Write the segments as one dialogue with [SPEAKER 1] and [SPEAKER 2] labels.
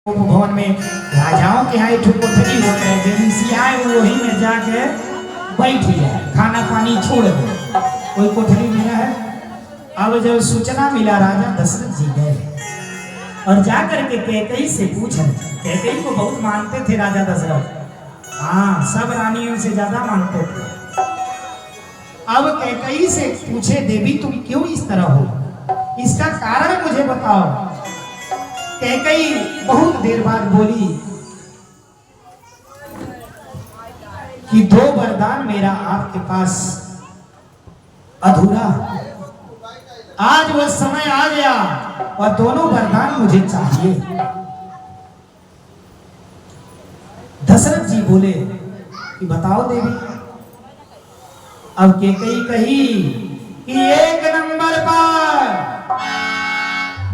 [SPEAKER 1] भवन में राजाओं के यहाँ एक कोठरी होता है, एजेंसी आए वही में जाके बैठ जाए, खाना पानी छोड़ दे, कोई कोठरी मेरा है। अब जब सूचना मिला राजा दशरथ जी गए और जाकर के कैकेयी से पूछे। कैकेयी को बहुत मानते थे राजा दशरथ, हाँ सब रानियों से ज्यादा मानते थे। अब कैकेयी से पूछे, देवी तुम क्यों इस तरह हो, इसका कारण मुझे बताओ। कैकेयी बहुत देर बाद बोली कि दो वरदान मेरा आपके पास अधूरा, आज वो समय आ गया और दोनों वरदान मुझे चाहिए। दशरथ जी बोले कि बताओ देवी। अब कैकेयी कही कि एक नंबर पर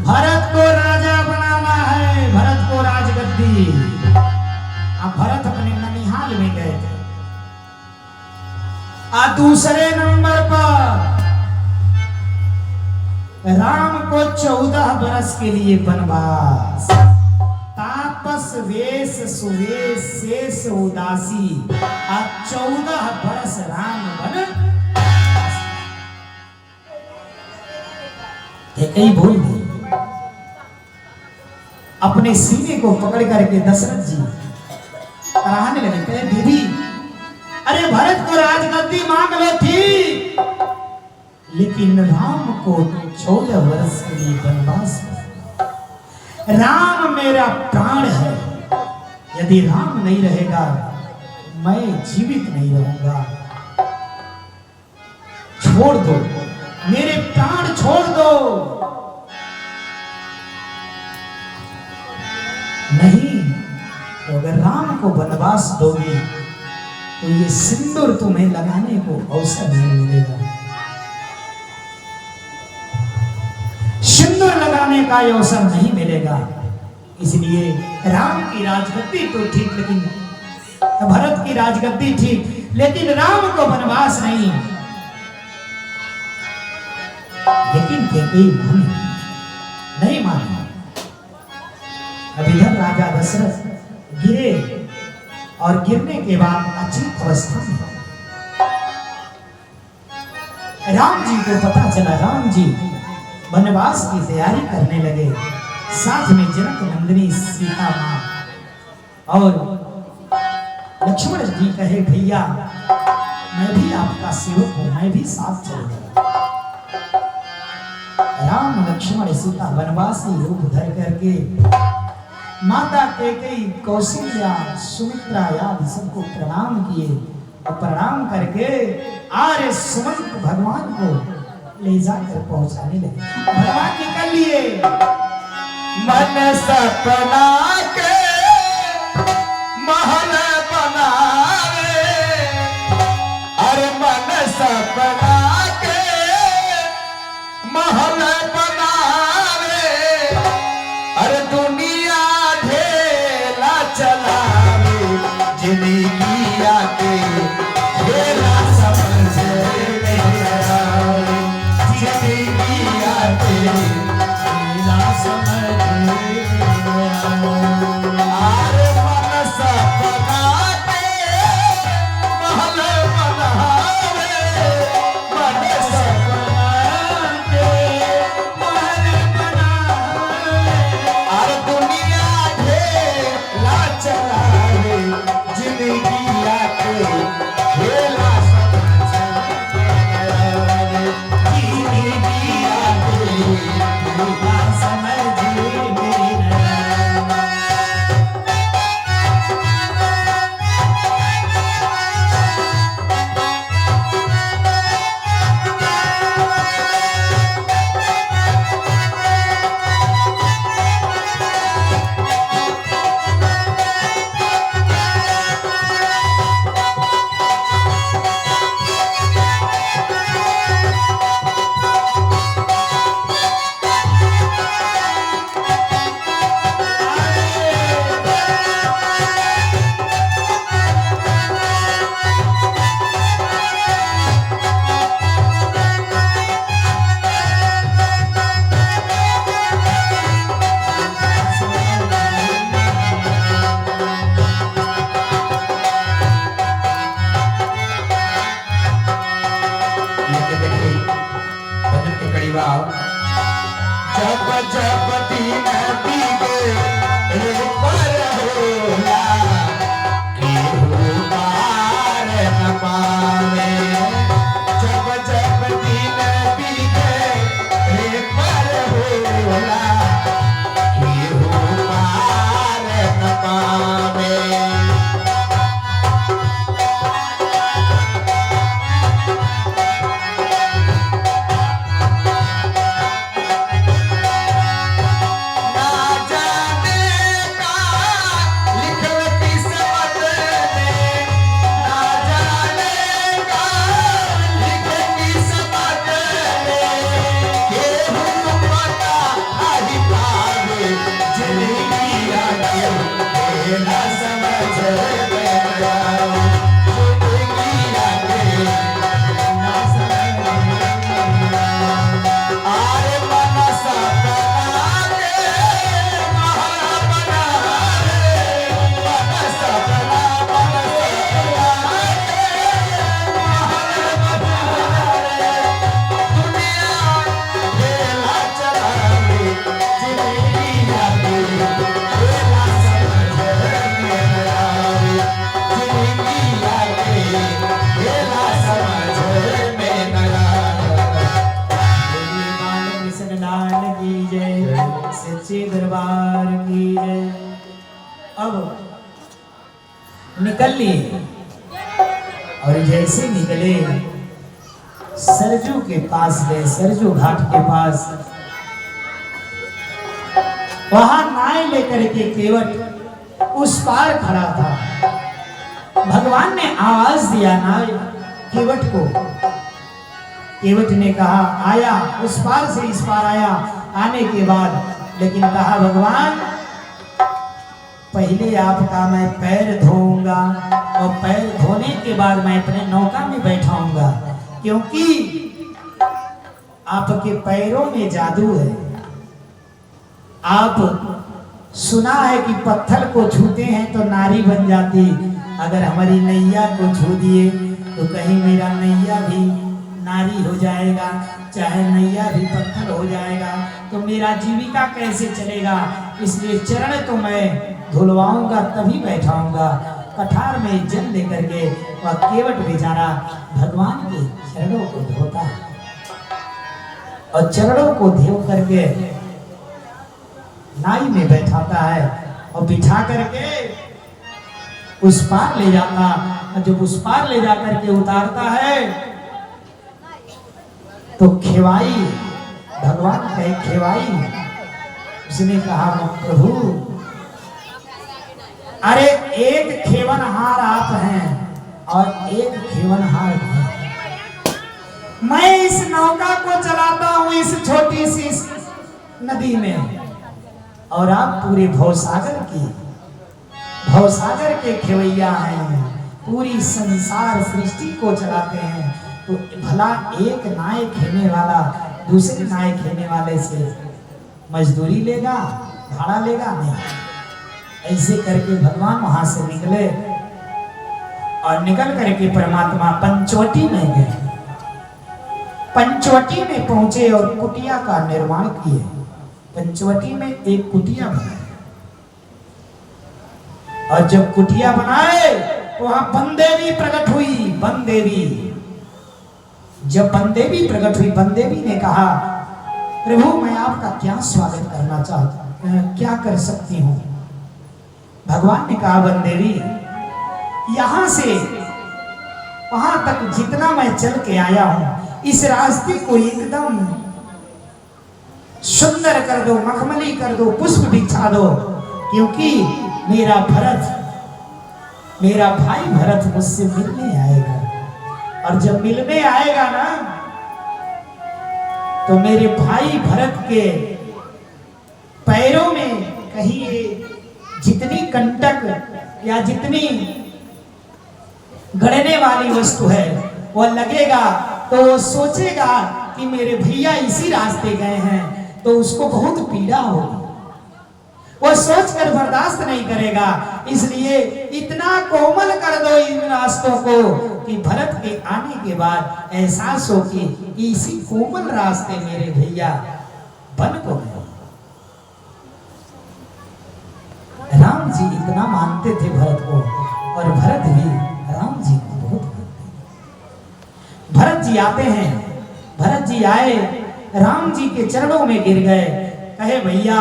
[SPEAKER 1] भरत को राजा बनाना है, भरत को राजगद्दी। अब भरत अपने ननिहाल में गए थे। दूसरे नंबर पर राम को 14 बरस के लिए वनवास, तापस वेश सुवेश शेष उदासी, 14 बरस राम वन। कैकेयी बोल दी। अपने सीने को पकड़ करके दशरथ जी कराहने लगे, कहे देवी अरे भरत को राजगद्दी मांग लो थी, लेकिन राम को 14 वर्ष के लिए वनवास। राम मेरा प्राण है, यदि राम नहीं रहेगा मैं जीवित नहीं रहूंगा। छोड़ दो, मेरे प्राण छोड़ दो। नहीं तो अगर राम को वनवास दोगी तो ये सिंदूर तुम्हें लगाने को अवसर नहीं मिलेगा, सिंदूर लगाने का अवसर नहीं मिलेगा। इसलिए राम की राजगद्दी तो ठीक, लेकिन भरत की राजगद्दी ठीक, लेकिन राम को वनवास नहीं। लेकिन कैकेयी नहीं मानी। अब इधर राजा दशरथ गिरे और गिरने के बाद अचेत अवस्था में राम जी को पता चला। राम जी वनवास की तैयारी करने लगे, साथ में जनक नंदिनी सीता मां और लक्ष्मण जी कहे भैया मैं भी आपका सेवक हूं, मैं भी साथ चलूंगा। राम लक्ष्मण सीता वनवासी रूप धर करके माता कैकेयी, कौशल्या, सुमित्रा आदि सबको प्रणाम किए और प्रणाम करके आर्य सुमंत भगवान को ले जाकर पहुंचाने लगे। भगवान निकल लिए। मन सपना के महल बनावे, अरे मन सपना के महल बनावे, अरे दुनिया चलावे, जिंदगी आके खेला समझ में आवे, जिंदगी आके खेला समझ में आवे। आरे मन सपना के महल बनावे, मन सपना के महल बनावे, अरे दुनिया चलावे, जिंदगी अब निकल लिए और जैसे निकले सरजू के पास गए, सरजू घाट के पास। वहां नाव लेकर के केवट उस पार खड़ा था। भगवान ने आवाज दिया नाव केवट को। केवट ने कहा आया, उस पार से इस पार आया। आने के बाद लेकिन कहा भगवान पहले आपका मैं पैर धोऊंगा और पैर धोने के बाद मैं अपने नौका में बैठाऊंगा, क्योंकि आपके पैरों में जादू है। आप सुना है कि पत्थर को छूते हैं तो नारी बन जाती, अगर हमारी नैया को छू दिए तो कहीं मेरा नैया भी नारी हो जाएगा, चाहे नैया भी पत्थर हो जाएगा, तो मेरा जीविका कैसे चलेगा। इसलिए चरण तो मैं धुलवाऊंगा तभी बैठाऊंगा। कठार में जल लेकर के वह केवट बेचारा भगवान के चरणों को धोता है और चरणों को धो करके नाई में बैठाता है और बिठा करके उस पार ले जाता। और जब उस पार ले जाकर के उतारता है तो खेवाई, भगवान कहे खेवाई, उसने कहा प्रभु अरे एक खेवनहार आप हैं और एक खेवनहार मैं इस नौका को चलाता हूं इस छोटी सी नदी में, और आप पूरे भवसागर के खेवैया हैं, पूरी संसार सृष्टि को चलाते हैं। तो भला एक नाय खेने वाला दूसरे नाय खेने वाले से मजदूरी लेगा, भाड़ा लेगा? नहीं। ऐसे करके भगवान वहां से निकले और निकल करके परमात्मा पंचवटी में गए। पंचवटी में पहुंचे और कुटिया का निर्माण किए। पंचवटी में एक कुटिया बनाई और जब कुटिया बनाए तो वहां बनदेवी प्रकट हुई। बनदेवी, जब बनदेवी प्रकट हुई, बनदेवी ने कहा प्रभु मैं आपका क्या स्वागत करना चाहता हूं, क्या कर सकती हूं? भगवान ने कहा बनदेवी यहां से वहां तक जितना मैं चल के आया हूं इस रास्ते को एकदम सुंदर कर दो, मखमली कर दो, पुष्प बिछा दो, क्योंकि मेरा भाई भरत मुझसे मिलने आएगा। और जब मिलने आएगा ना तो मेरे भाई भरत के पैरों में कहीं जितनी कंटक या जितनी गड़ने वाली वस्तु है वो लगेगा तो वो सोचेगा कि मेरे भैया इसी रास्ते गए हैं, तो उसको बहुत पीड़ा होगी, वो सोचकर बर्दाश्त नहीं करेगा। इसलिए इतना कोमल कर दो इन रास्तों को कि भरत के आने के बाद एहसास हो कि इसी कोमल रास्ते मेरे भैया बन को गए। राम जी इतना मानते थे भरत को और भरत भी राम जी को बहुत मानते। भरत जी आते हैं, भरत जी आए, राम जी के चरणों में गिर गए, कहे भैया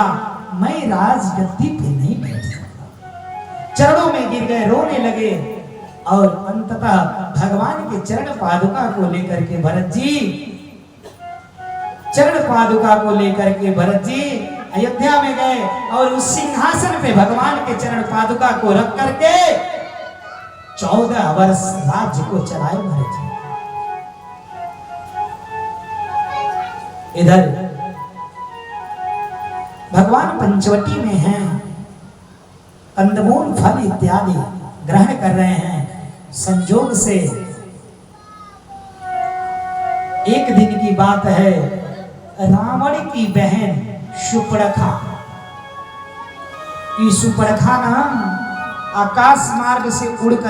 [SPEAKER 1] मैं राजगद्दी पे नहीं बैठ सकता। चरणों में गिर गए, रोने लगे और अंततः भगवान के चरण पादुका को लेकर के भरत जी, चरण पादुका को लेकर के भरत जी अयोध्या में गए और उस सिंहासन पे भगवान के चरण पादुका को रख करके 14 वर्ष राज्य को चलाए भरत जी। इधर भगवान पंचवटी में हैं, कंदमूल फल इत्यादि ग्रहण कर रहे हैं। संजोग से एक दिन की बात है, रावण की बहन सुपर्णखा, ये सुपर्णखा ना आकाश मार्ग से उड़कर